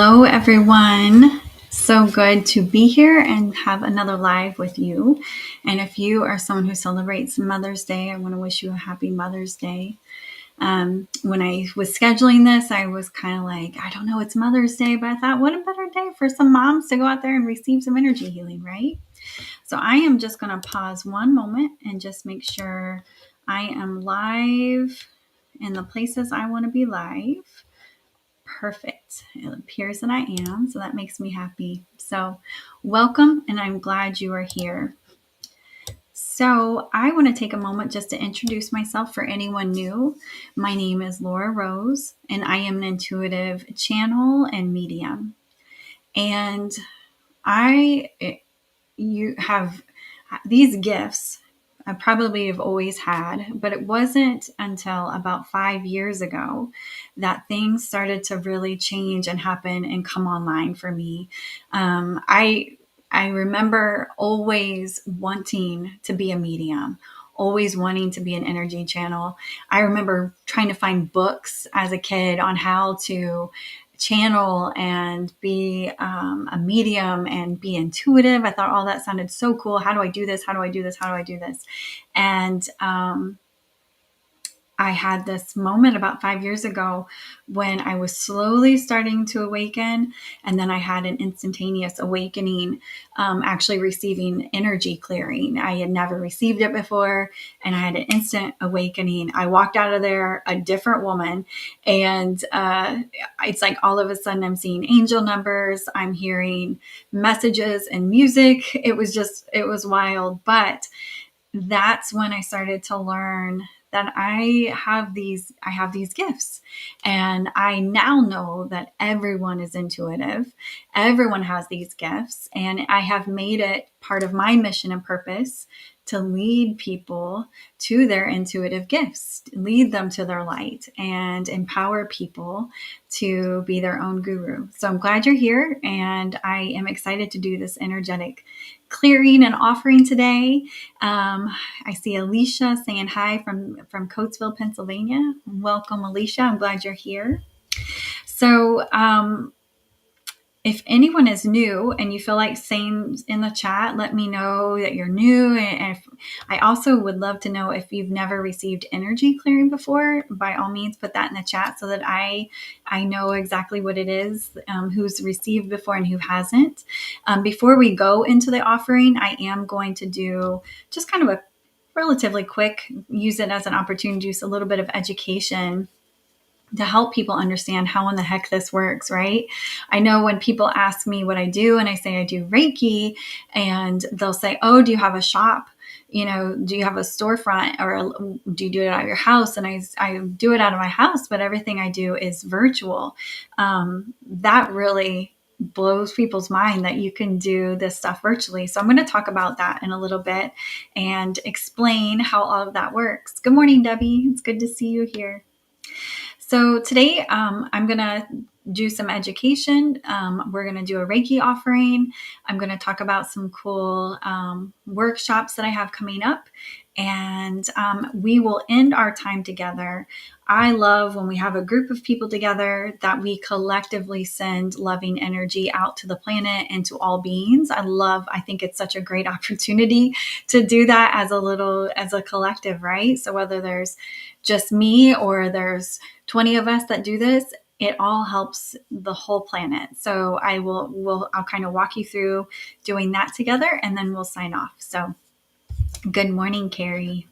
Hello, everyone. So good to be here and have another live with you. And if you are someone who celebrates Mother's Day, I want to wish you a happy Mother's Day. When I was scheduling this, I was kind of like, I don't know, it's Mother's Day, but I thought, what a better day for some moms to go out there and receive some energy healing, right? So I am just going to pause one moment and just make sure I am live in the places I want to be live. Perfect. It appears that I am, so that makes me happy. So, welcome, and I'm glad you are here. So, I want to take a moment just to introduce myself for anyone new. My name is Laura Rose, and I am an intuitive channel and medium. And you have these gifts I probably have always had, but it wasn't until about 5 years ago that things started to really change and happen and come online for me. I remember always wanting to be a medium, always wanting to be an energy channel. I remember trying to find books as a kid on how to channel and be a medium and be intuitive. I thought all that sounded so cool. How do I do this? How do I do this? How do I do this? And I had this moment about 5 years ago when I was slowly starting to awaken. And then I had an instantaneous awakening, actually receiving energy clearing. I had never received it before. And I had an instant awakening. I walked out of there a different woman. And it's like all of a sudden I'm seeing angel numbers. I'm hearing messages and music. It was wild. But that's when I started to learn that I have these gifts. And I now know that everyone is intuitive. Everyone has these gifts. And I have made it part of my mission and purpose to lead people to their intuitive gifts, lead them to their light, and empower people to be their own guru. So I'm glad you're here, and I am excited to do this energetic clearing and offering today. I see Alicia saying hi from Coatesville, Pennsylvania. Welcome, Alicia. I'm glad you're here. So, if anyone is new and you feel like saying in the chat, let me know that you're new. And I also would love to know if you've never received energy clearing before. By all means, put that in the chat so that I know exactly what it is, who's received before and who hasn't. Before we go into the offering, I am going to do just kind of a relatively quick, use it as an opportunity to use a little bit of education to help people understand how in the heck this works, right? I know when people ask me what I do and I say I do Reiki, and they'll say, oh, do you have a shop? You know, do you have a storefront, or do you do it out of your house? And I do it out of my house, but everything I do is virtual. That really blows people's mind that you can do this stuff virtually. So I'm going to talk about that in a little bit and explain how all of that works. Good morning, Debbie. It's good to see you here. So today I'm going to do some education. We're going to do a Reiki offering. I'm going to talk about some cool workshops that I have coming up. And we will end our time together. I love when we have a group of people together that we collectively send loving energy out to the planet and to all beings. I think it's such a great opportunity to do that as a collective, right? So whether there's just me or there's 20 of us that do this, it all helps the whole planet. So I'll kind of walk you through doing that together, and then we'll sign off. So good morning, Carrie.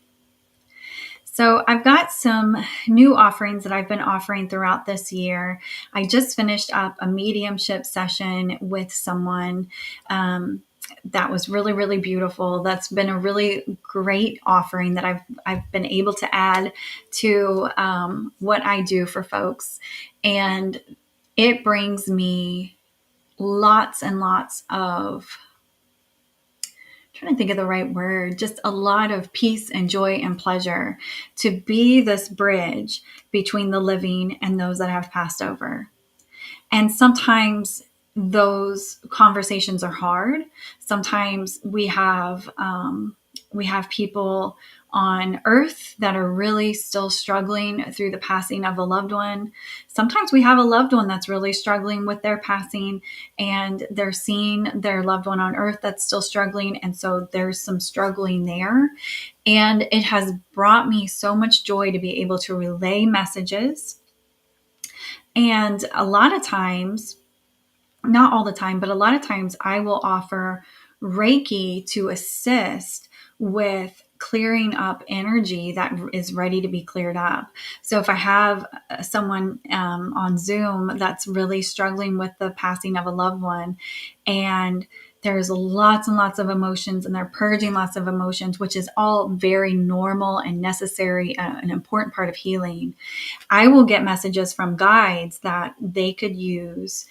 So I've got some new offerings that I've been offering throughout this year. I just finished up a mediumship session with someone that was really, really beautiful. That's been a really great offering that I've been able to add to what I do for folks. And it brings me lots and lots of, trying to think of the right word, just a lot of peace and joy and pleasure to be this bridge between the living and those that have passed over. And sometimes those conversations are hard. Sometimes we have people on earth that are really still struggling through the passing of a loved one. Sometimes we have a loved one that's really struggling with their passing, and they're seeing their loved one on earth that's still struggling. And so there's some struggling there. And it has brought me so much joy to be able to relay messages. And a lot of times, not all the time, but a lot of times I will offer Reiki to assist with clearing up energy that is ready to be cleared up. So if I have someone on Zoom that's really struggling with the passing of a loved one, and there's lots and lots of emotions, and they're purging lots of emotions, which is all very normal and necessary, an important part of healing. I will get messages from guides that they could use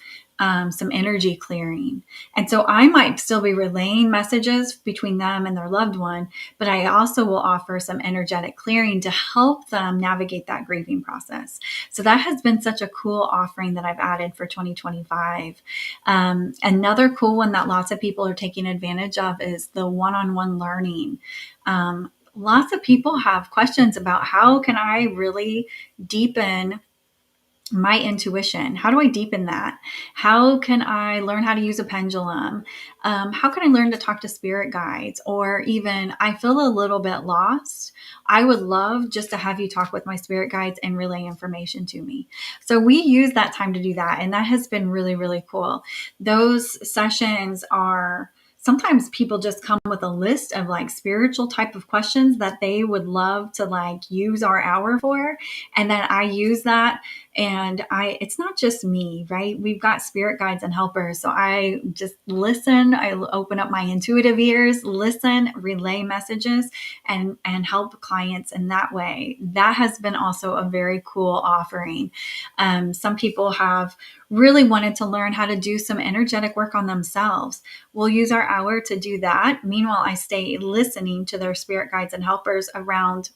some energy clearing. And so I might still be relaying messages between them and their loved one, but I also will offer some energetic clearing to help them navigate that grieving process. So that has been such a cool offering that I've added for 2025. Another cool one that lots of people are taking advantage of is the one-on-one learning. Lots of people have questions about how can I really deepen my intuition? How do I deepen that? How can I learn how to use a pendulum? How can I learn to talk to spirit guides? Or even, I feel a little bit lost. I would love just to have you talk with my spirit guides and relay information to me. So we use that time to do that. And that has been really, really cool. Those sessions are, sometimes people just come with a list of like spiritual type of questions that they would love to like use our hour for. And then I use that, and it's not just me, right? We've got spirit guides and helpers. So I just listen, I open up my intuitive ears, listen, relay messages, and help clients in that way. That has been also a very cool offering. Some people have really wanted to learn how to do some energetic work on themselves. We'll use our hour to do that. Meanwhile, I stay listening to their spirit guides and helpers around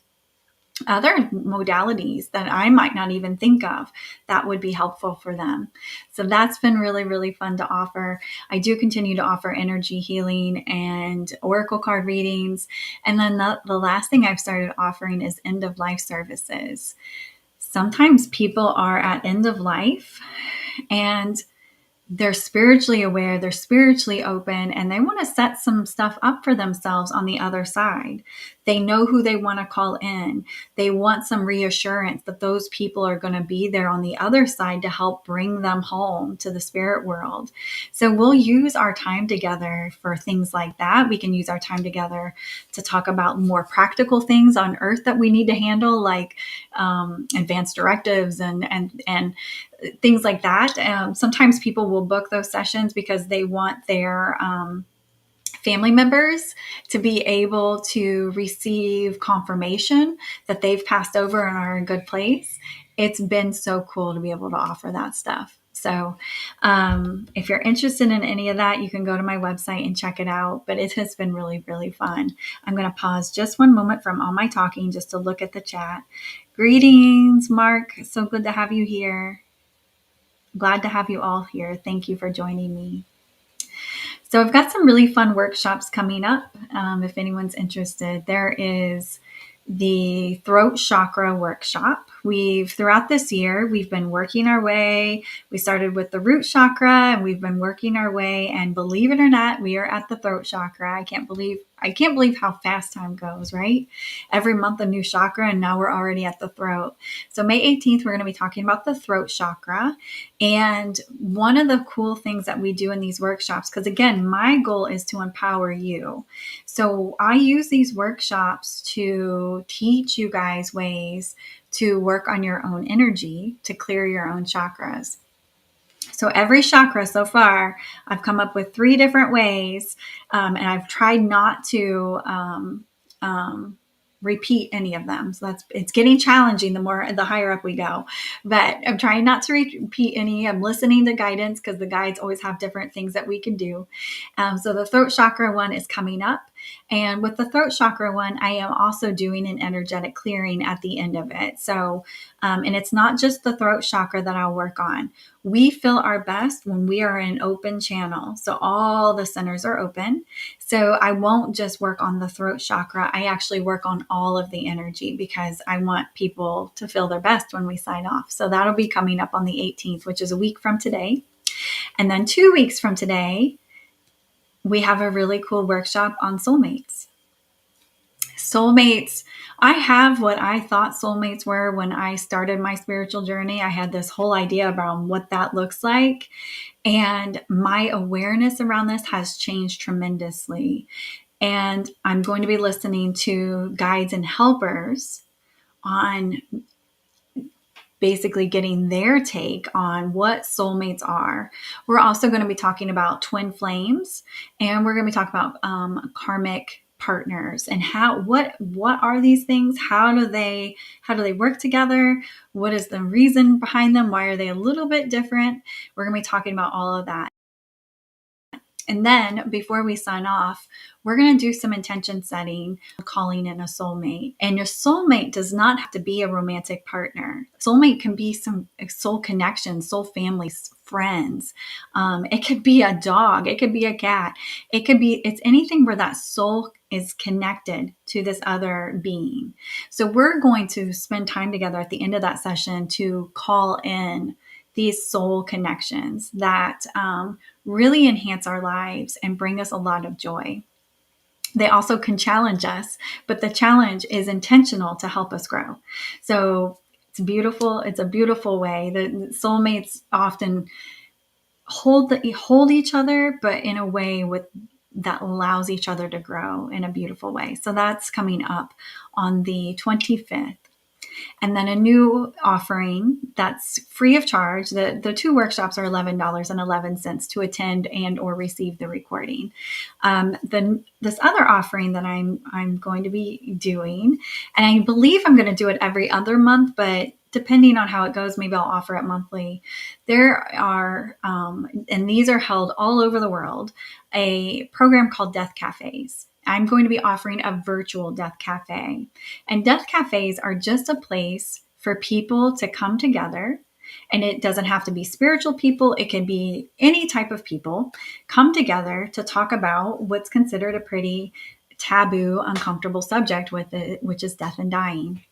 other modalities that I might not even think of that would be helpful for them. So that's been really, really fun to offer. I do continue to offer energy healing and oracle card readings. And then the last thing I've started offering is end of life services. Sometimes people are at end of life and they're spiritually aware, they're spiritually open, and they want to set some stuff up for themselves on the other side. They know who they want to call in. They want some reassurance that those people are going to be there on the other side to help bring them home to the spirit world. So we'll use our time together for things like that. We can use our time together to talk about more practical things on earth that we need to handle, like advanced directives and things like that. Sometimes people will book those sessions because they want their family members to be able to receive confirmation that they've passed over and are in a good place. It's been so cool to be able to offer that stuff. So if you're interested in any of that, you can go to my website and check it out. But it has been really, really fun. I'm going to pause just one moment from all my talking just to look at the chat. Greetings, Mark. So good to have you here. Glad to have you all here. Thank you for joining me. So I've got some really fun workshops coming up. If anyone's interested, there is the throat chakra workshop. Throughout this year, we've been working our way. We started with the root chakra and we've been working our way. And believe it or not, we are at the throat chakra. I can't believe how fast time goes, right? Every month a new chakra, and now we're already at the throat. So May 18th, we're going to be talking about the throat chakra. And one of the cool things that we do in these workshops, because again, my goal is to empower you. So I use these workshops to teach you guys ways to work on your own energy, to clear your own chakras. So every chakra so far, I've come up with 3 different ways, and I've tried not to repeat any of them. So it's getting challenging the higher up we go. But I'm trying not to repeat any. I'm listening to guidance because the guides always have different things that we can do. So the throat chakra one is coming up. And with the throat chakra one, I am also doing an energetic clearing at the end of it. So, and it's not just the throat chakra that I'll work on. We feel our best when we are in open channel. So all the centers are open. So I won't just work on the throat chakra. I actually work on all of the energy because I want people to feel their best when we sign off. So that'll be coming up on the 18th, which is a week from today. And then 2 weeks from today, we have a really cool workshop on soulmates. Soulmates, I have what I thought soulmates were when I started my spiritual journey. I had this whole idea about what that looks like. And my awareness around this has changed tremendously. And I'm going to be listening to guides and helpers on basically getting their take on what soulmates are. We're also going to be talking about twin flames, and we're going to be talking about karmic partners and what are these things? How do they work together? What is the reason behind them? Why are they a little bit different? We're going to be talking about all of that. And then before we sign off, we're going to do some intention setting, calling in a soulmate. And your soulmate does not have to be a romantic partner. Soulmate can be some soul connection, soul families, friends. It could be a dog. It could be a cat. It's anything where that soul is connected to this other being. So we're going to spend time together at the end of that session to call in these soul connections that really enhance our lives and bring us a lot of joy. They also can challenge us, but the challenge is intentional to help us grow. So it's beautiful. It's a beautiful way. The soulmates often hold each other, but in a way that allows each other to grow in a beautiful way. So that's coming up on the 25th. And then a new offering that's free of charge. The two workshops are $11.11 to attend and or receive the recording. This other offering that I'm going to be doing, and I believe I'm going to do it every other month, but depending on how it goes, maybe I'll offer it monthly. There are, and these are held all over the world, a program called Death Cafes. I'm going to be offering a virtual death cafe. And death cafes are just a place for people to come together. And it doesn't have to be spiritual people. It can be any type of people come together to talk about what's considered a pretty taboo, uncomfortable subject with it, which is death and dying.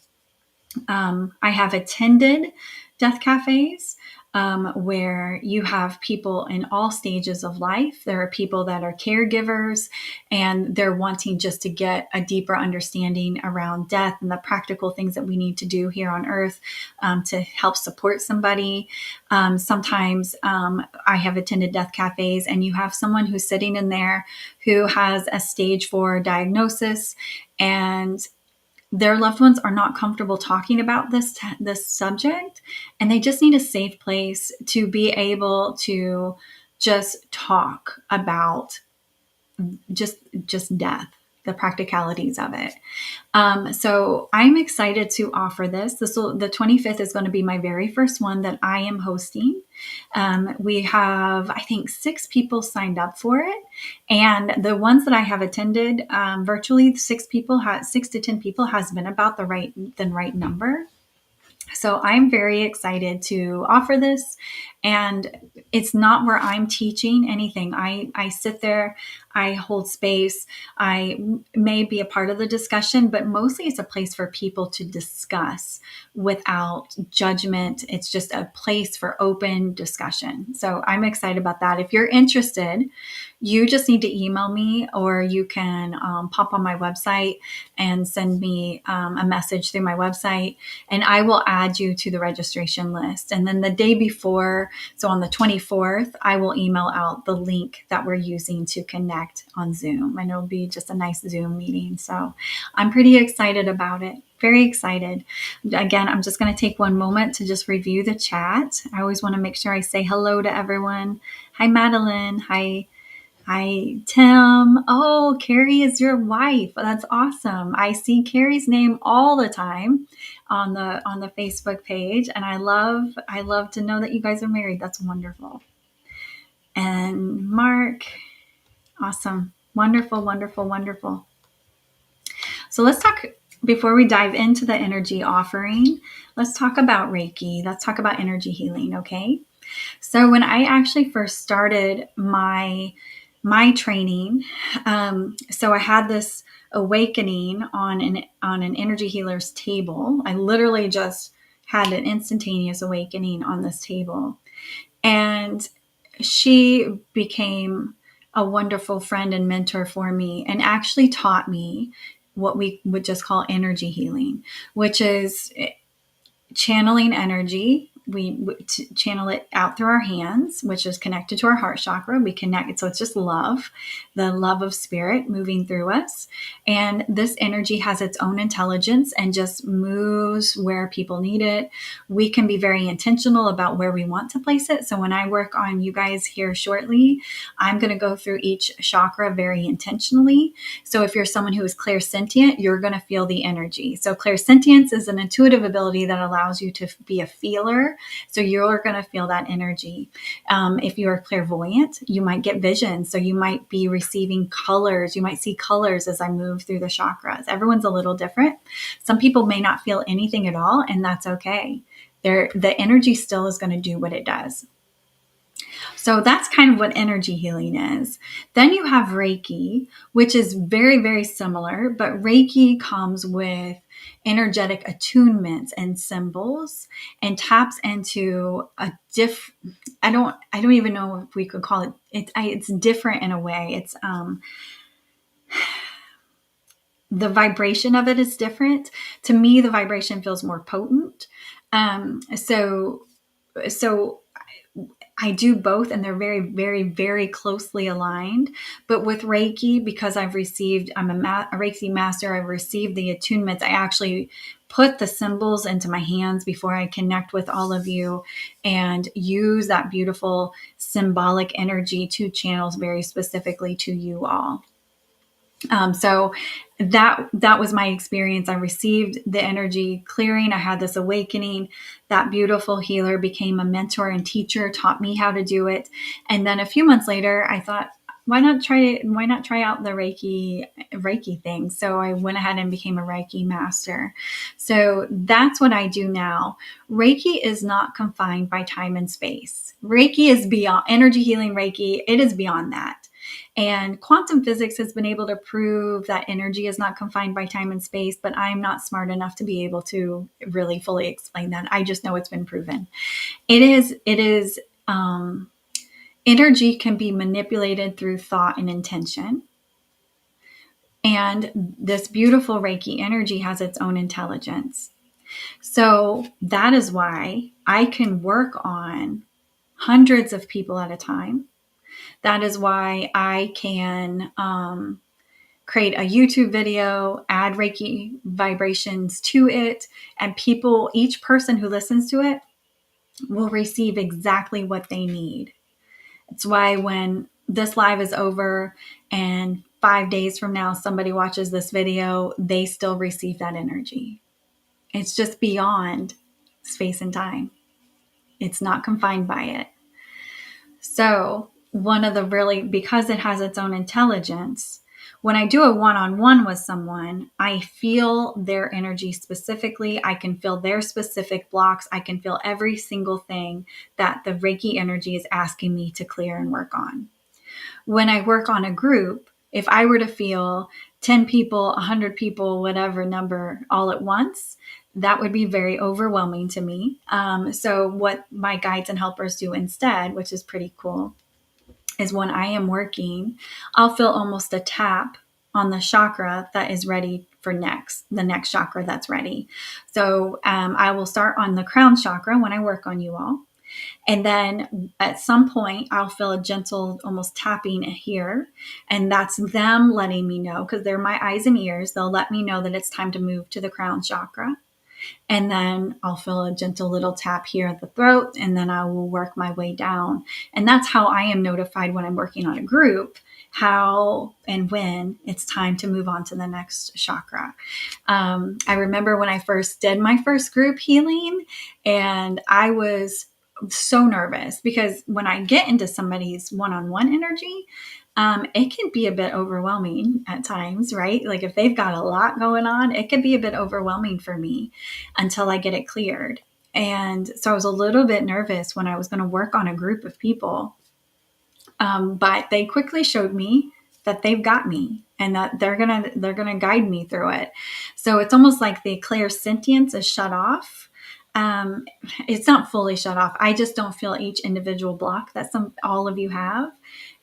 I have attended death cafes where you have people in all stages of life. There are people that are caregivers and they're wanting just to get a deeper understanding around death and the practical things that we need to do here on earth to help support somebody. Sometimes I have attended death cafes and you have someone who's sitting in there who has a stage 4 diagnosis and their loved ones are not comfortable talking about this subject, and they just need a safe place to be able to just talk about just death, the practicalities of it. So I'm excited to offer this. The 25th is going to be my very first one that I am hosting. We have, I think, 6 people signed up for it. And the ones that I have attended virtually, 6 to 10 people has been about the right number. So I'm very excited to offer this. And it's not where I'm teaching anything. I sit there, I hold space, I may be a part of the discussion, but mostly it's a place for people to discuss without judgment. It's just a place for open discussion. So I'm excited about that. If you're interested, you just need to email me, or you can pop on my website and send me a message through my website, and I will add you to the registration list. And then the day before, so on the 24th, I will email out the link that we're using to connect on Zoom, and it'll be just a nice Zoom meeting. So I'm pretty excited about it. Very excited. Again, I'm just going to take one moment to just review the chat. I always want to make sure I say hello to everyone. Hi, Madeline. Hi, Tim. Oh, Carrie is your wife. That's awesome. I see Carrie's name all the time on the Facebook page, and I love to know that you guys are married. That's wonderful. And Mark, awesome. Wonderful, wonderful, wonderful. So let's talk, before we dive into the energy offering, let's talk about Reiki. Let's talk about energy healing, okay? So when I actually first started my training, so I had this awakening on an energy healer's table. I literally just had an instantaneous awakening on this table, and she became a wonderful friend and mentor for me, and actually taught me what we would just call energy healing, which is channeling energy. We channel it out through our hands, which is connected to our heart chakra. We connect, so it's just love, the love of spirit moving through us. And this energy has its own intelligence and just moves where people need it. We can be very intentional about where we want to place it. So when I work on you guys here shortly, I'm going to go through each chakra very intentionally. So if you're someone who is clairsentient, you're going to feel the energy. So clairsentience is an intuitive ability that allows you to be a feeler. So you're going to feel that energy. If you're clairvoyant, you might get visions. So you might be receiving colors. You might see colors as I move through the chakras. Everyone's a little different. Some people may not feel anything at all, and that's okay. The energy still is going to do what it does. So that's kind of what energy healing is. Then you have Reiki, which is very, very similar, but Reiki comes with energetic attunements and symbols, and taps into a I don't even know if we could call it, it's different in a way. It's the vibration of it is different. To me, the vibration feels more potent. So I do both, and they're very, very, very closely aligned. But with Reiki, because I'm a Reiki master, I've received the attunements. I actually put the symbols into my hands before I connect with all of you, and use that beautiful symbolic energy to channel very specifically to you all. So that was my experience. I received the energy clearing. I had this awakening. That beautiful healer became a mentor and teacher, taught me how to do it. And then a few months later, I thought, why not try out the Reiki thing? So I went ahead and became a Reiki master. So that's what I do now. Reiki is not confined by time and space. Reiki is beyond energy healing. Reiki, it is beyond that. And quantum physics has been able to prove that energy is not confined by time and space, but I'm not smart enough to be able to really fully explain that. I just know it's been proven. Energy can be manipulated through thought and intention. And this beautiful Reiki energy has its own intelligence. So that is why I can work on hundreds of people at a time. That is why I can create a YouTube video, add Reiki vibrations to it, and each person who listens to it will receive exactly what they need. It's why when this live is over and 5 days from now somebody watches this video, they still receive that energy. It's just beyond space and time. It's not confined by it. So because it has its own intelligence, when I do a one-on-one with someone, I feel their energy specifically. I can feel their specific blocks. I can feel every single thing that the Reiki energy is asking me to clear and work on. When I work on a group, if I were to feel 10 people, 100 people, whatever number all at once, that would be very overwhelming to me. So what my guides and helpers do instead, which is pretty cool, is when I am working, I'll feel almost a tap on the chakra that is ready for the next chakra that's ready. So I will start on the crown chakra when I work on you all. And then at some point, I'll feel a gentle, almost tapping here. And that's them letting me know, because they're my eyes and ears. They'll let me know that it's time to move to the crown chakra. And then I'll feel a gentle little tap here at the throat, and then I will work my way down. And that's how I am notified when I'm working on a group, how and when it's time to move on to the next chakra. I remember when I first did my first group healing, and I was so nervous because when I get into somebody's one-on-one energy, it can be a bit overwhelming at times, right? Like if they've got a lot going on, it could be a bit overwhelming for me until I get it cleared. And so I was a little bit nervous when I was going to work on a group of people. But they quickly showed me that they've got me and that they're gonna guide me through it. So it's almost like the clairsentience is shut off. Um, it's not fully shut off. I just don't feel each individual block that all of you have,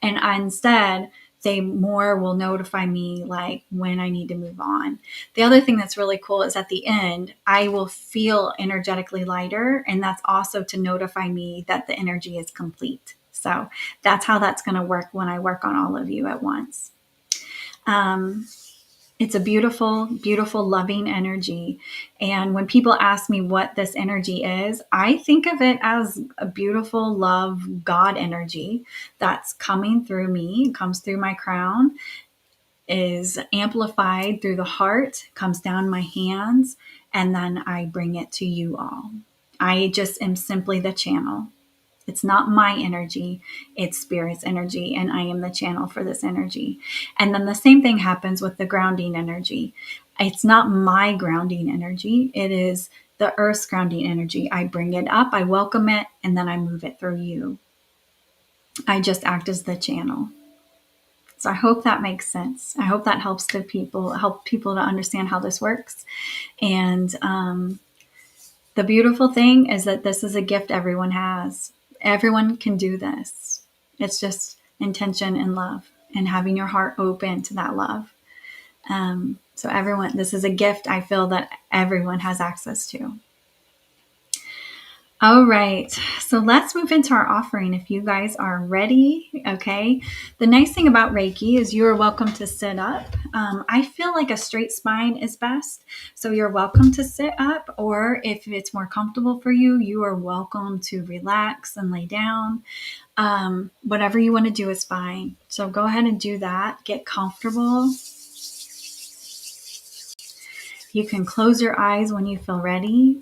and instead they more will notify me like when I need to move on. The other thing that's really cool is at the end, I will feel energetically lighter, and that's also to notify me that the energy is complete. So that's how that's going to work when I work on all of you at once. Um, it's a beautiful, beautiful, loving energy. And when people ask me what this energy is, I think of it as a beautiful love, God energy that's coming through me, comes through my crown, is amplified through the heart, comes down my hands, and then I bring it to you all. I just am simply the channel. It's not my energy, it's spirit's energy, and I am the channel for this energy. And then the same thing happens with the grounding energy. It's not my grounding energy, it is the earth's grounding energy. I bring it up, I welcome it, and then I move it through you. I just act as the channel. So I hope that makes sense. I hope that help people to understand how this works. And the beautiful thing is that this is a gift everyone has. Everyone can do this. It's just intention and love and having your heart open to that love. So everyone, this is a gift I feel that everyone has access to. All right, so let's move into our offering if you guys are ready. Okay, the nice thing about Reiki is you are welcome to sit up. I feel like a straight spine is best, so you're welcome to sit up, or if it's more comfortable for you, you are welcome to relax and lay down. Whatever you want to do is fine. So go ahead and do that. Get comfortable. You can close your eyes when you feel ready.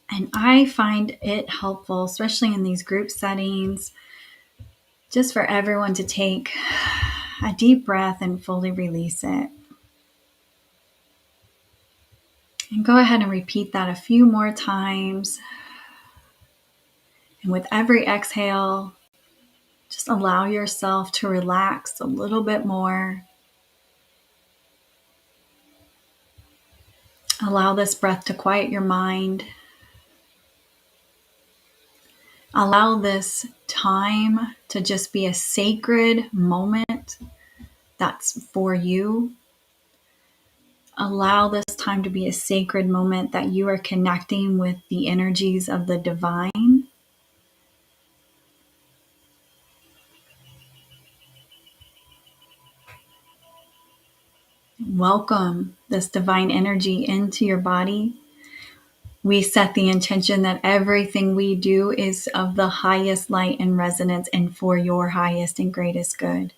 And I find it helpful, especially in these group settings, just for everyone to take a deep breath and fully release it. And go ahead and repeat that a few more times. And with every exhale, just allow yourself to relax a little bit more. Allow this breath to quiet your mind. Allow this time to just be a sacred moment that's for you. Allow this time to be a sacred moment that you are connecting with the energies of the divine. Welcome this divine energy into your body. We set the intention that everything we do is of the highest light and resonance and for your highest and greatest good.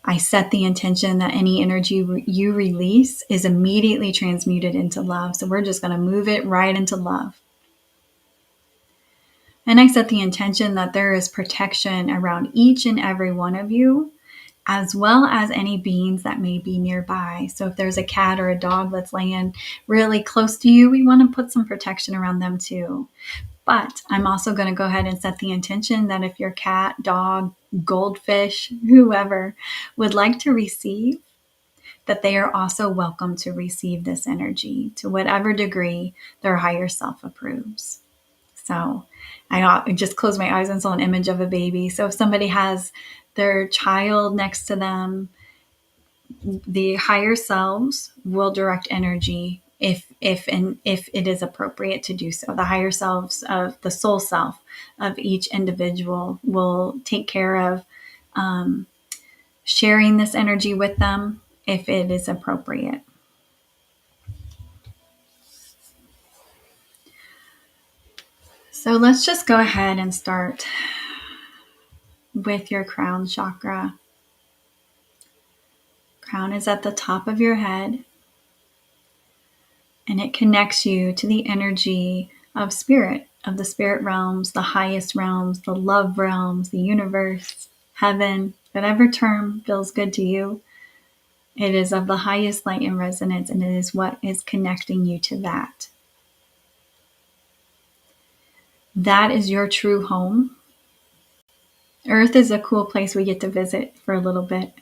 I set the intention that any energy you release is immediately transmuted into love. So we're just going to move it right into love. And I set the intention that there is protection around each and every one of you, as well as any beings that may be nearby. So if there's a cat or a dog that's laying really close to you, we want to put some protection around them too. But I'm also going to go ahead and set the intention that if your cat, dog, goldfish, whoever would like to receive, that they are also welcome to receive this energy to whatever degree their higher self approves. So I just close my eyes and saw an image of a baby. So if somebody has their child next to them, the higher selves will direct energy if it is appropriate to do so. The higher selves of the soul self of each individual will take care of sharing this energy with them if it is appropriate. So let's just go ahead and start with your crown chakra. Crown is at the top of your head. and it connects you to the energy of spirit, of the spirit realms, the highest realms, the love realms, the universe, heaven, whatever term feels good to you. It is of the highest light and resonance, and it is what is connecting you to that. That is your true home. Earth is a cool place we get to visit for a little bit,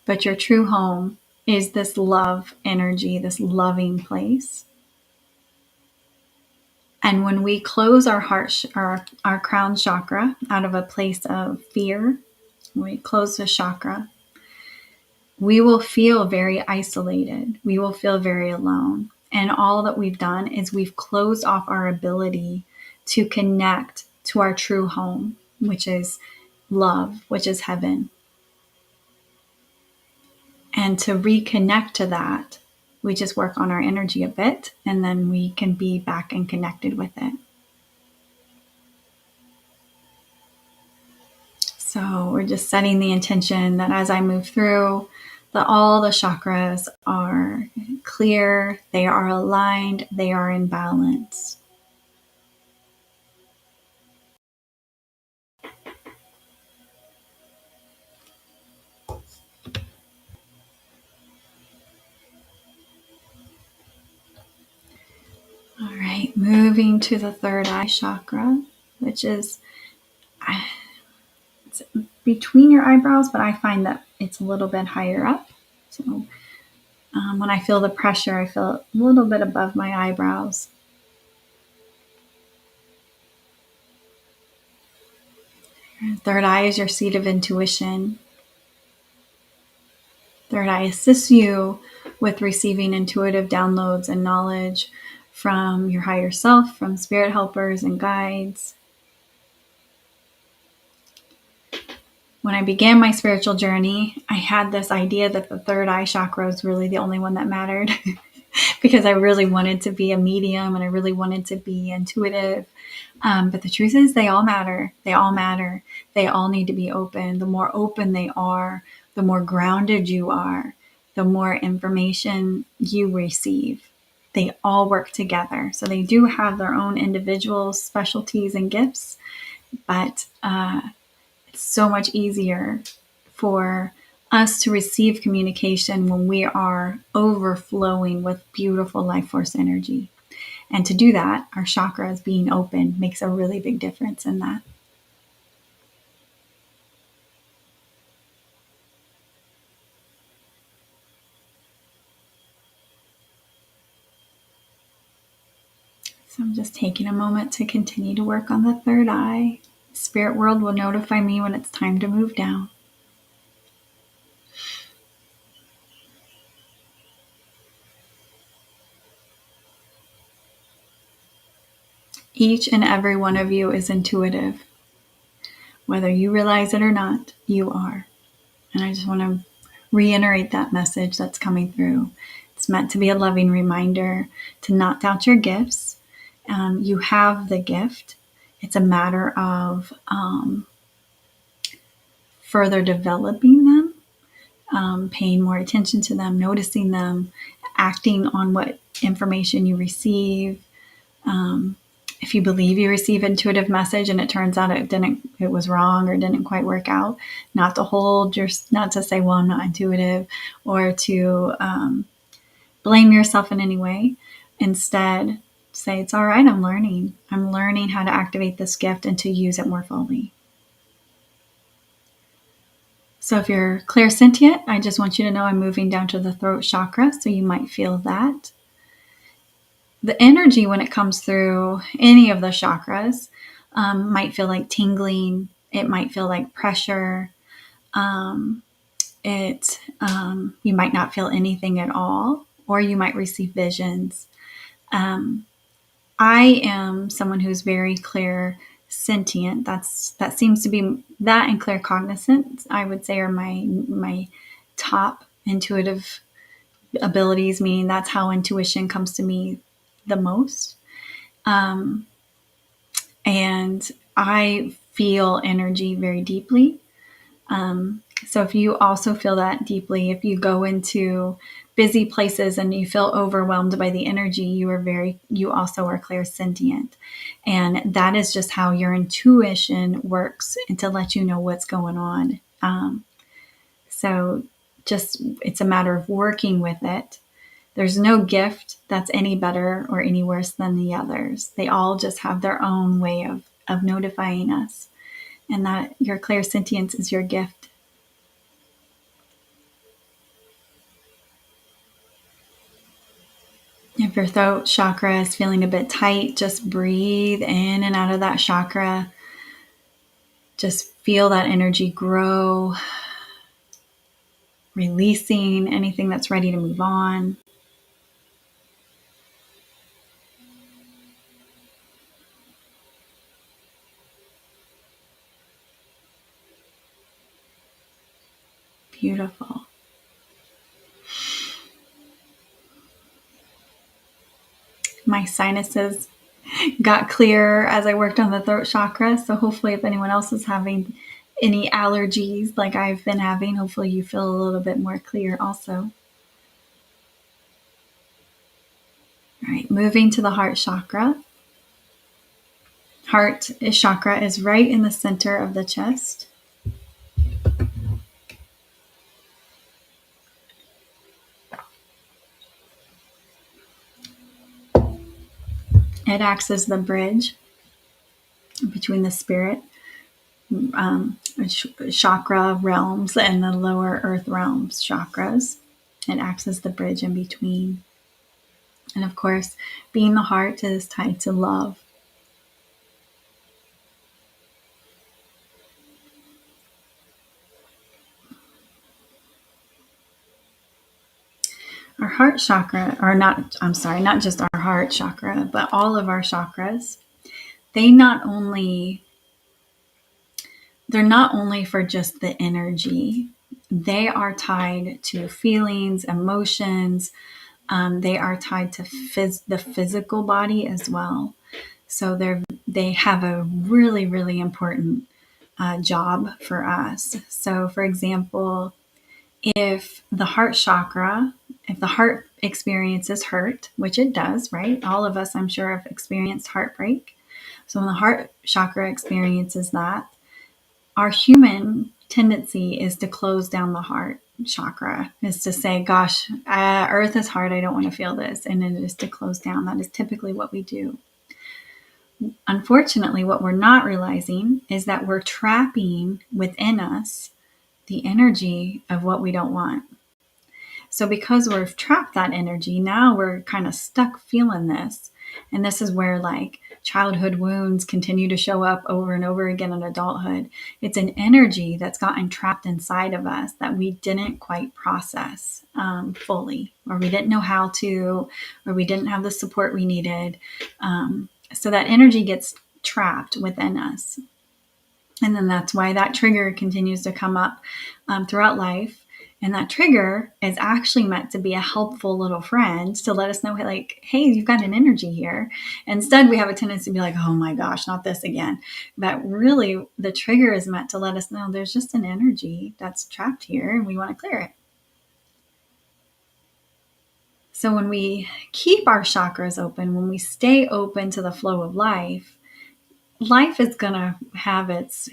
but your true home is this love energy, this loving place. And when we close our heart, our crown chakra out of a place of fear, when we close the chakra, we will feel very isolated. We will feel very alone. And all that we've done is we've closed off our ability to connect to our true home, which is love, which is heaven. And to reconnect to that, we just work on our energy a bit, and then we can be back and connected with it. So we're just setting the intention that as I move through, that all the chakras are clear, they are aligned, they are in balance. All right, moving to the third eye chakra, which is it's between your eyebrows, but I find that it's a little bit higher up. So when I feel the pressure, I feel a little bit above my eyebrows. Third eye is your seat of intuition. Third eye assists you with receiving intuitive downloads and knowledge from your higher self, from spirit helpers and guides. When I began my spiritual journey, I had this idea that the third eye chakra was really the only one that mattered because I really wanted to be a medium and I really wanted to be intuitive. But the truth is, they all matter. They all matter. They all need to be open. The more open they are, the more grounded you are, the more information you receive. They all work together. So they do have their own individual specialties and gifts, but it's so much easier for us to receive communication when we are overflowing with beautiful life force energy. And to do that, our chakras being open makes a really big difference in that. So I'm just taking a moment to continue to work on the third eye. Spirit world will notify me when it's time to move down. Each and every one of you is intuitive. Whether you realize it or not, you are. And I just want to reiterate that message that's coming through. It's meant to be a loving reminder to not doubt your gifts. You have the gift. It's a matter of further developing them, paying more attention to them, noticing them, acting on what information you receive. If you believe you receive intuitive message and it turns out it was wrong or didn't quite work out, not to say, well, I'm not intuitive, or to blame yourself in any way. Instead, say, it's all right, I'm learning. I'm learning how to activate this gift and to use it more fully. So if you're clairsentient, I just want you to know I'm moving down to the throat chakra, so you might feel that. The energy when it comes through any of the chakras might feel like tingling. It might feel like pressure. You might not feel anything at all, or you might receive visions. I am someone who's very clear sentient. That seems to be that, and clear cognizant, I would say, are my top intuitive abilities, meaning that's how intuition comes to me the most. And I feel energy very deeply. So if you also feel that deeply, if you go into busy places and you feel overwhelmed by the energy, you also are clairsentient. And that is just how your intuition works, and to let you know what's going on. So just, it's a matter of working with it. There's no gift that's any better or any worse than the others. They all just have their own way of notifying us. And that your clairsentience is your gift. If your throat chakra is feeling a bit tight, just breathe in and out of that chakra. Just feel that energy grow, releasing anything that's ready to move on. Beautiful. My sinuses got clearer as I worked on the throat chakra. So hopefully, if anyone else is having any allergies like I've been having, hopefully you feel a little bit more clear also. All right, moving to the heart chakra. Heart chakra is right in the center of the chest. It acts as the bridge between the spirit chakra realms and the lower earth realms chakras. It acts as the bridge in between. And of course, being the heart is tied to love. Our heart chakra, or not, I'm sorry, not just our heart chakra, but all of our chakras, they not only, they're not only for just the energy, they are tied to feelings, emotions. They are tied to the physical body as well. So they have a really, really important job for us. So, for example, if the heart chakra, if the heart experiences hurt, which it does, right? All of us, I'm sure, have experienced heartbreak. So when the heart chakra experiences that, our human tendency is to close down the heart chakra, is to say, gosh, earth is hard, I don't want to feel this. And it is to close down. That is typically what we do. Unfortunately, what we're not realizing is that we're trapping within us the energy of what we don't want. So because we've trapped that energy, now we're kind of stuck feeling this. And this is where like childhood wounds continue to show up over and over again in adulthood. It's an energy that's gotten trapped inside of us that we didn't quite process fully, or we didn't know how to, or we didn't have the support we needed. So that energy gets trapped within us. And then that's why that trigger continues to come up throughout life. And that trigger is actually meant to be a helpful little friend to let us know, like, hey, you've got an energy here. Instead, we have a tendency to be like, oh my gosh, not this again. But really, the trigger is meant to let us know there's just an energy that's trapped here and we want to clear it. So when we keep our chakras open, when we stay open to the flow of life, life is going to have its,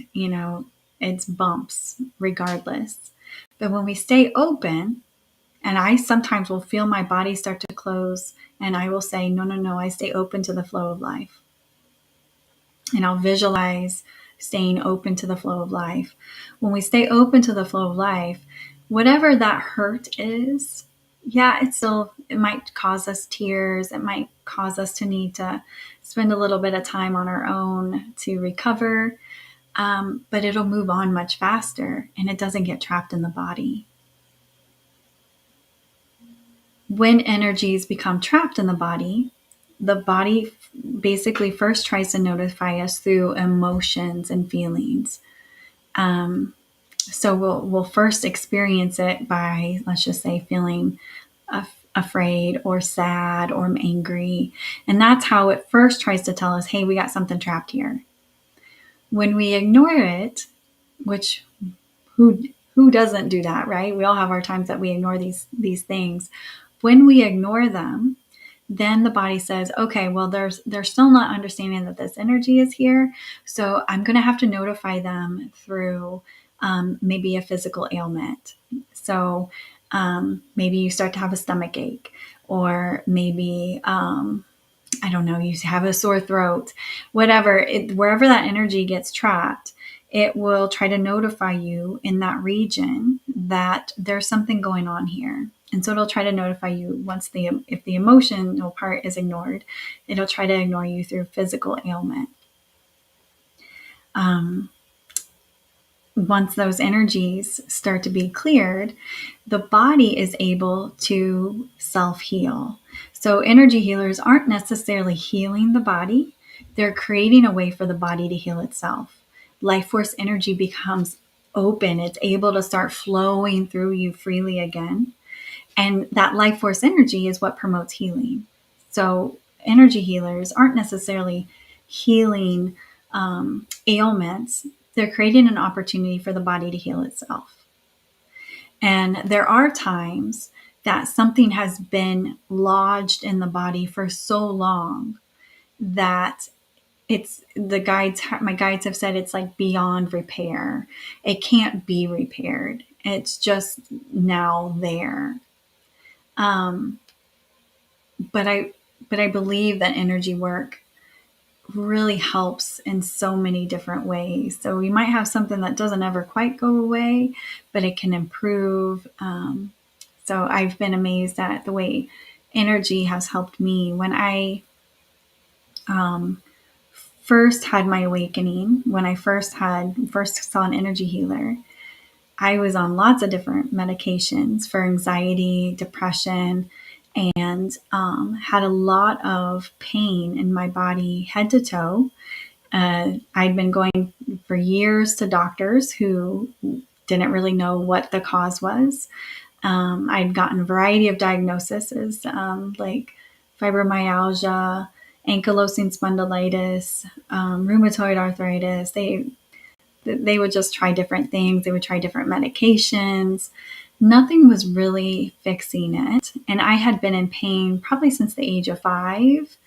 its bumps regardless. But when we stay open, and I sometimes will feel my body start to close, and I will say, no, no, no, I stay open to the flow of life. And I'll visualize staying open to the flow of life. When we stay open to the flow of life, whatever that hurt is, yeah, it might cause us tears. It might cause us to need to spend a little bit of time on our own to recover. But it'll move on much faster and it doesn't get trapped in the body. When energies become trapped in the body basically first tries to notify us through emotions and feelings. So we'll first experience it by, let's just say, feeling afraid or sad or angry. And that's how it first tries to tell us, hey, we got something trapped here. When we ignore it, which Who doesn't do that, right? We all have our times that we ignore these things. When we ignore them, then the body says, okay, well, they're still not understanding that this energy is here, so I'm going to have to notify them through maybe a physical ailment. So maybe you start to have a stomach ache, or maybe I don't know, you have a sore throat, whatever, wherever that energy gets trapped, it will try to notify you in that region that there's something going on here. And so it'll try to notify you if the emotional part is ignored, it'll try to ignore you through physical ailment. Um, Once those energies start to be cleared, the body is able to self-heal. So energy healers aren't necessarily healing the body, they're creating a way for the body to heal itself. Life force energy becomes open, it's able to start flowing through you freely again. And that life force energy is what promotes healing. So energy healers aren't necessarily healing ailments, they're creating an opportunity for the body to heal itself. And there are times that something has been lodged in the body for so long that my guides have said it's like beyond repair. It can't be repaired. It's just now there. Um, but I believe that energy work really helps in so many different ways. So we might have something that doesn't ever quite go away, but it can improve. So I've been amazed at the way energy has helped me. When I um, first had my awakening, when I first saw an energy healer, I was on lots of different medications for anxiety, depression, and had a lot of pain in my body, head to toe. I'd been going for years to doctors who didn't really know what the cause was. I'd gotten a variety of diagnoses, like fibromyalgia, ankylosing spondylitis, rheumatoid arthritis. They would just try different things. They would try different medications. Nothing was really fixing it. And I had been in pain probably since the age of 5.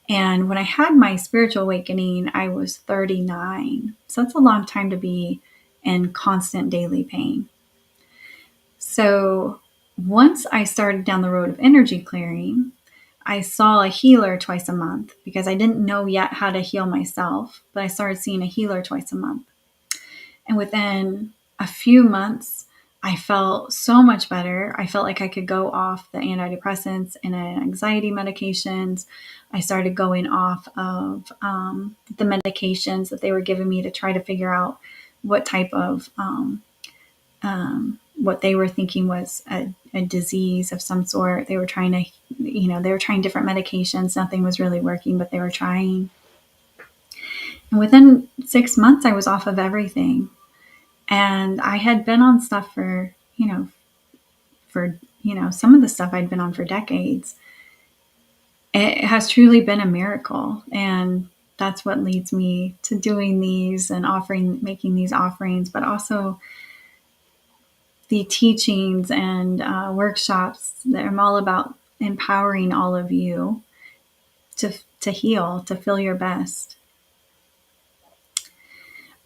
And when I had my spiritual awakening, I was 39. So that's a long time to be in constant daily pain. So once I started down the road of energy clearing, I saw a healer twice a month because I didn't know yet how to heal myself, but I started seeing a healer twice a month. And within a few months, I felt so much better. I felt like I could go off the antidepressants and anxiety medications. I started going off of the medications that they were giving me to try to figure out what type of, what they were thinking was a disease of some sort. They were trying to, they were trying different medications. Nothing was really working, but they were trying. And within 6 months, I was off of everything. And I had been on stuff some of the stuff I'd been on for decades. It has truly been a miracle. And that's what leads me to doing these and making these offerings, but also the teachings and workshops that I'm all about empowering all of you to heal, to feel your best.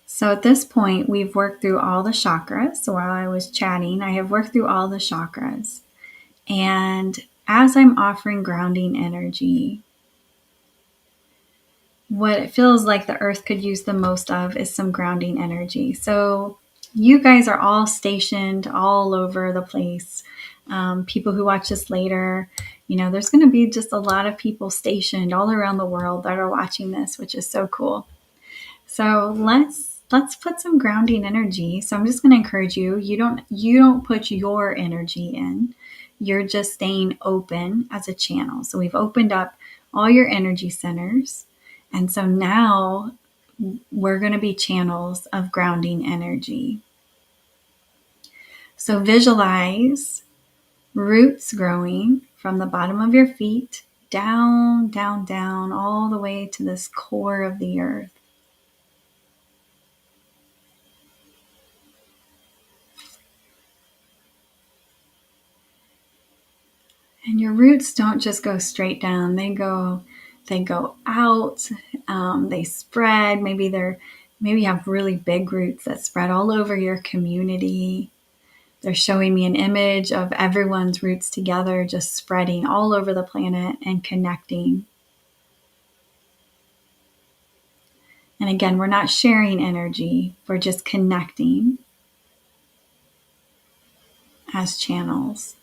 So at this point, we've worked through all the chakras. So while I was chatting, I have worked through all the chakras. And as I'm offering grounding energy, what it feels like the earth could use the most of is some grounding energy. So you guys are all stationed all over the place. People who watch this later, there's going to be just a lot of people stationed all around the world that are watching this, which is so cool. So let's put some grounding energy. So I'm just going to encourage you. You don't put your energy in. You're just staying open as a channel. So we've opened up all your energy centers. And so now we're going to be channels of grounding energy. So visualize roots growing from the bottom of your feet down, down, down, all the way to this core of the earth. And your roots don't just go straight down. They go out. They spread. Maybe you have really big roots that spread all over your community. They're showing me an image of everyone's roots together, just spreading all over the planet and connecting. And again, we're not sharing energy, we're just connecting as channels.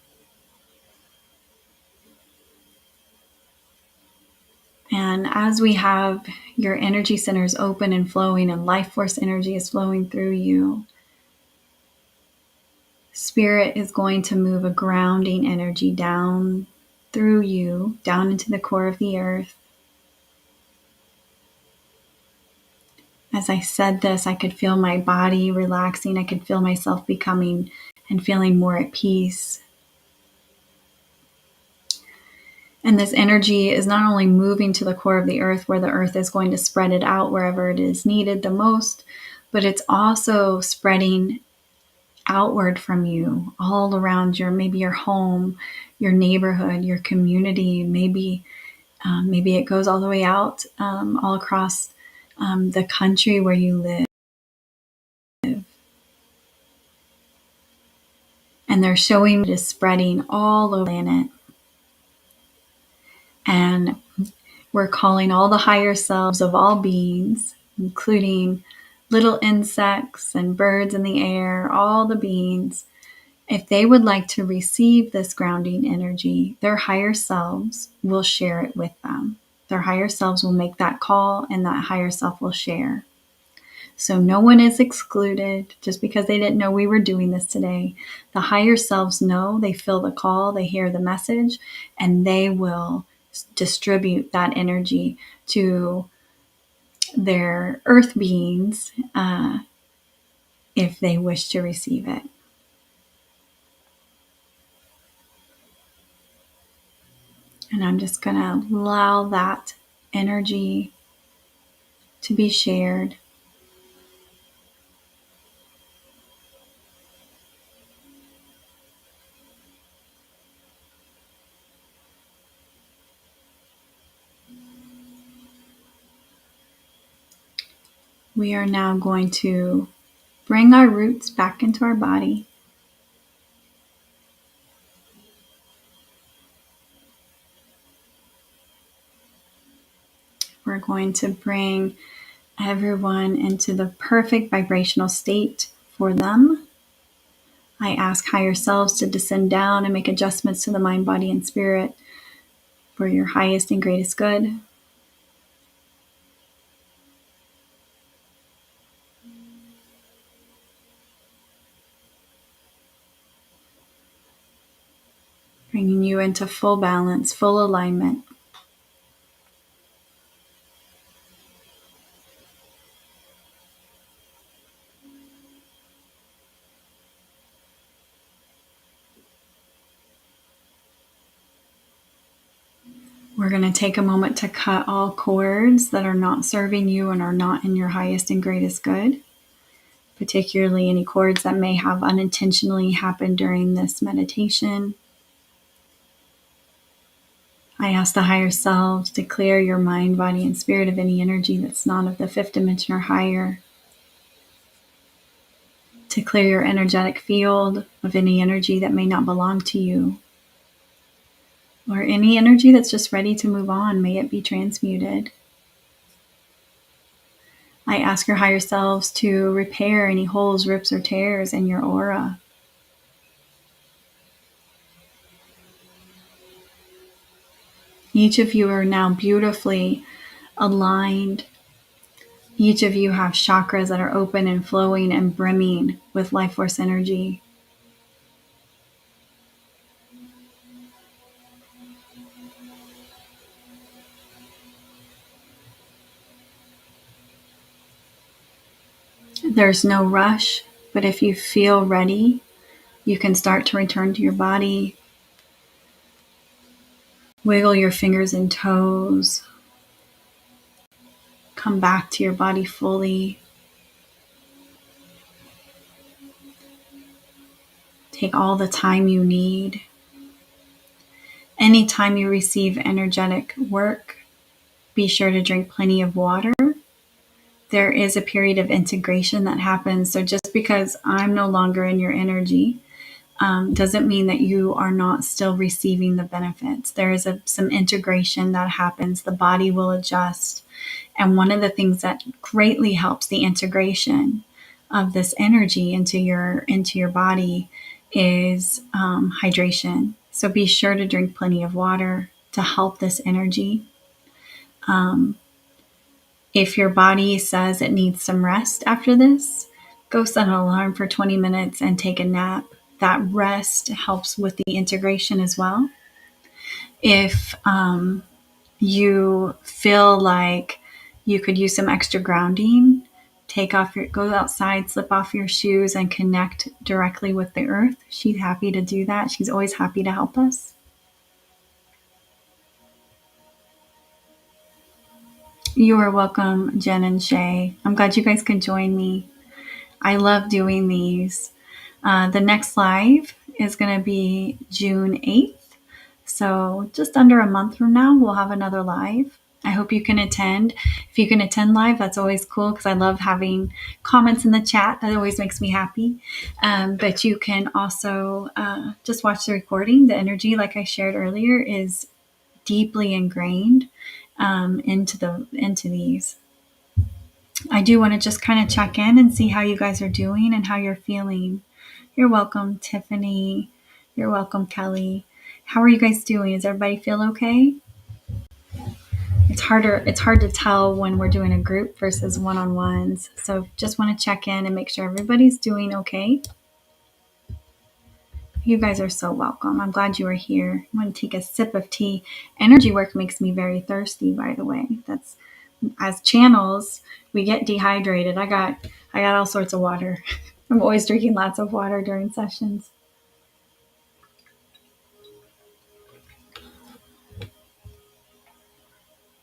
And as we have your energy centers open and flowing, and life force energy is flowing through you, Spirit is going to move a grounding energy down through you, down into the core of the earth. As I said this, I could feel my body relaxing. I could feel myself becoming and feeling more at peace. And this energy is not only moving to the core of the earth, where the earth is going to spread it out wherever it is needed the most, but it's also spreading outward from you, all around maybe your home, your neighborhood, your community. Maybe it goes all the way out, all across the country where you live. And they're showing it is spreading all over the planet. And we're calling all the higher selves of all beings, including little insects and birds in the air, all the beings. If they would like to receive this grounding energy, their higher selves will share it with them. Their higher selves will make that call, and that higher self will share. So no one is excluded just because they didn't know we were doing this today. The higher selves know, they feel the call, they hear the message, and they will distribute that energy to their earth beings if they wish to receive it. And I'm just going to allow that energy to be shared. We are now going to bring our roots back into our body. We're going to bring everyone into the perfect vibrational state for them. I ask higher selves to descend down and make adjustments to the mind, body, and spirit for your highest and greatest good. Bringing you into full balance, full alignment. We're going to take a moment to cut all cords that are not serving you and are not in your highest and greatest good, particularly any cords that may have unintentionally happened during this meditation. I ask the higher selves to clear your mind, body, and spirit of any energy that's not of the fifth dimension or higher, to clear your energetic field of any energy that may not belong to you, or any energy that's just ready to move on. May it be transmuted. I ask your higher selves to repair any holes, rips, or tears in your aura. Each of you are now beautifully aligned. Each of you have chakras that are open and flowing and brimming with life force energy. There's no rush, but if you feel ready, you can start to return to your body. Wiggle your fingers and toes. Come back to your body fully. Take all the time you need. Anytime you receive energetic work, be sure to drink plenty of water. There is a period of integration that happens. So just because I'm no longer in your energy doesn't mean that you are not still receiving the benefits. There is some integration that happens. The body will adjust. And one of the things that greatly helps the integration of this energy into your body is hydration. So be sure to drink plenty of water to help this energy. If your body says it needs some rest after this, go set an alarm for 20 minutes and take a nap. That rest helps with the integration as well. If you feel like you could use some extra grounding, go outside, slip off your shoes, and connect directly with the earth. She's happy to do that. She's always happy to help us. You are welcome, Jen and Shay. I'm glad you guys can join me. I love doing these. The next live is going to be June 8th. So just under a month from now, we'll have another live. I hope you can attend. If you can attend live, that's always cool because I love having comments in the chat. That always makes me happy. But you can also just watch the recording. The energy, like I shared earlier, is deeply ingrained into these. I do want to just kind of check in and see how you guys are doing and how you're feeling. You're welcome, Tiffany. You're welcome, Kelly. How are you guys doing? Does everybody feel okay? It's hard to tell when we're doing a group versus one-on-ones. So just want to check in and make sure everybody's doing okay. You guys are so welcome. I'm glad you are here. I'm going to take a sip of tea. Energy work makes me very thirsty, by the way. That's as channels, we get dehydrated. I got all sorts of water. I'm always drinking lots of water during sessions.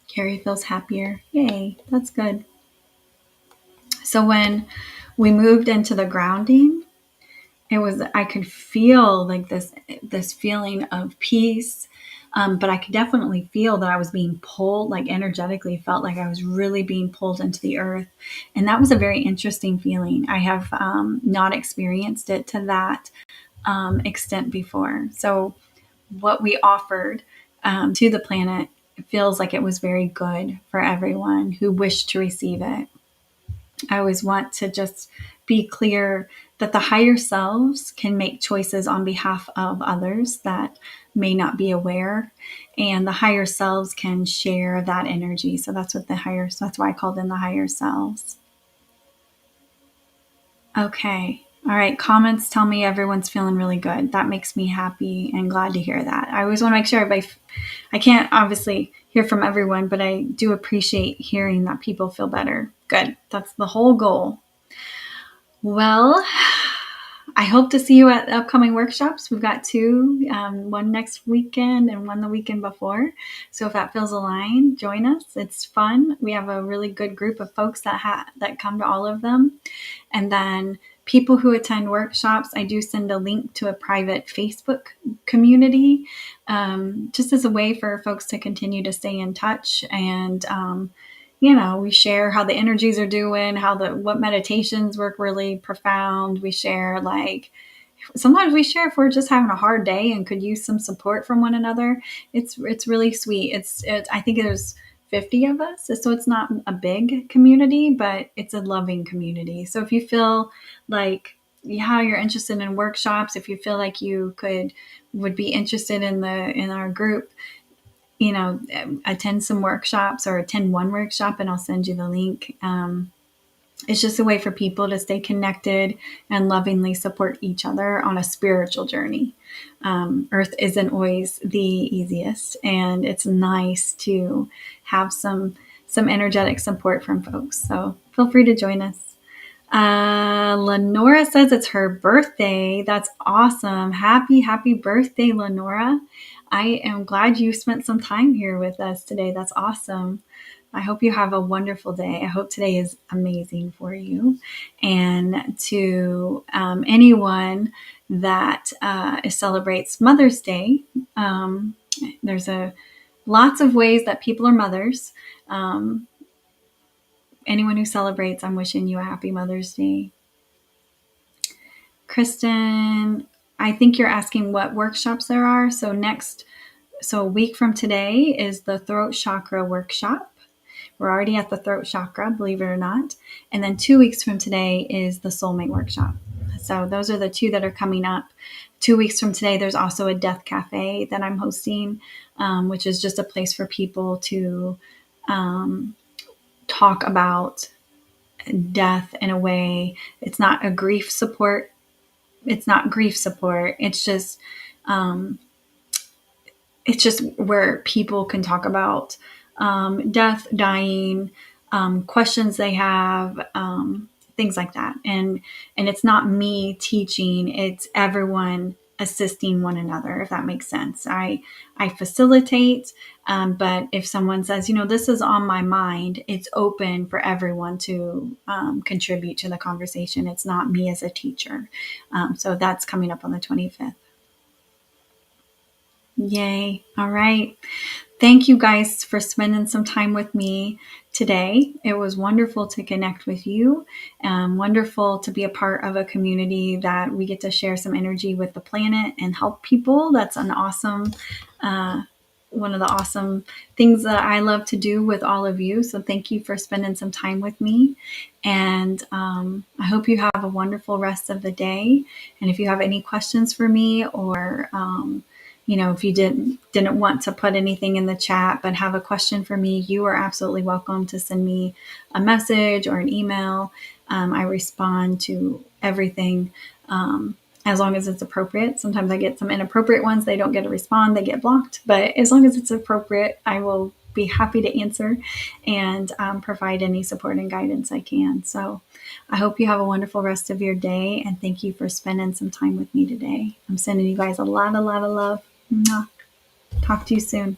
Carrie feels happier. Yay, that's good. So when we moved into the grounding, I could feel like this feeling of peace. But I could definitely feel that I was being pulled, like energetically felt like I was really being pulled into the earth. And that was a very interesting feeling. I have not experienced it to that extent before. So what we offered to the planet feels like it was very good for everyone who wished to receive it. I always want to just be clear that the higher selves can make choices on behalf of others that may not be aware, and the higher selves can share that energy. So that's why I called in the higher selves. Okay. All right. Comments tell me everyone's feeling really good. That makes me happy and glad to hear that. I always want to make sure I can't obviously hear from everyone, but I do appreciate hearing that people feel better. Good. That's the whole goal. Well, I hope to see you at upcoming workshops. We've got two, one next weekend and one the weekend before. So if that feels aligned, join us. It's fun. We have a really good group of folks that come to all of them. And then people who attend workshops, I do send a link to a private Facebook community, just as a way for folks to continue to stay in touch. And we share how the energies are doing, what meditations work really profound. We share sometimes we share if we're just having a hard day and could use some support from one another. It's really sweet. I think there's 50 of us, so it's not a big community, but it's a loving community. So if you feel like you're interested in workshops, if you feel like you would be interested in our group, attend some workshops or attend one workshop and I'll send you the link. It's just a way for people to stay connected and lovingly support each other on a spiritual journey. Earth isn't always the easiest, and it's nice to have some energetic support from folks. So feel free to join us. Lenora says it's her birthday. That's awesome. Happy birthday, Lenora. I am glad you spent some time here with us today. That's awesome. I hope you have a wonderful day. I hope today is amazing for you. And to anyone that celebrates Mother's Day, There's a lots of ways that people are mothers. Um, Anyone who celebrates, I'm wishing you a happy Mother's Day. Kristen, I think you're asking what workshops there are. So a week from today is the throat chakra workshop. We're already at the throat chakra, believe it or not. And then 2 weeks from today is the soulmate workshop. So those are the two that are coming up. 2 weeks from today, there's also a death cafe that I'm hosting, which is just a place for people to talk about death in a way. It's not a grief support. It's not grief support. It's just where people can talk about death, dying, questions they have, things like that. And it's not me teaching; it's everyone assisting one another. If that makes sense, I facilitate, but if someone says, this is on my mind, it's open for everyone to contribute to the conversation. It's not me as a teacher. So that's coming up on the 25th. Yay. All right. Thank you guys for spending some time with me today. It was wonderful to connect with you. Wonderful to be a part of a community that we get to share some energy with the planet and help people. That's an awesome, one of the awesome things that I love to do with all of you. So thank you for spending some time with me. And I hope you have a wonderful rest of the day. And if you have any questions for me, or if you didn't want to put anything in the chat but have a question for me, you are absolutely welcome to send me a message or an email. I respond to everything as long as it's appropriate. Sometimes I get some inappropriate ones. They don't get to respond. They get blocked. But as long as it's appropriate, I will be happy to answer and provide any support and guidance I can. So I hope you have a wonderful rest of your day. And thank you for spending some time with me today. I'm sending you guys a lot of love. Mwah. Talk to you soon.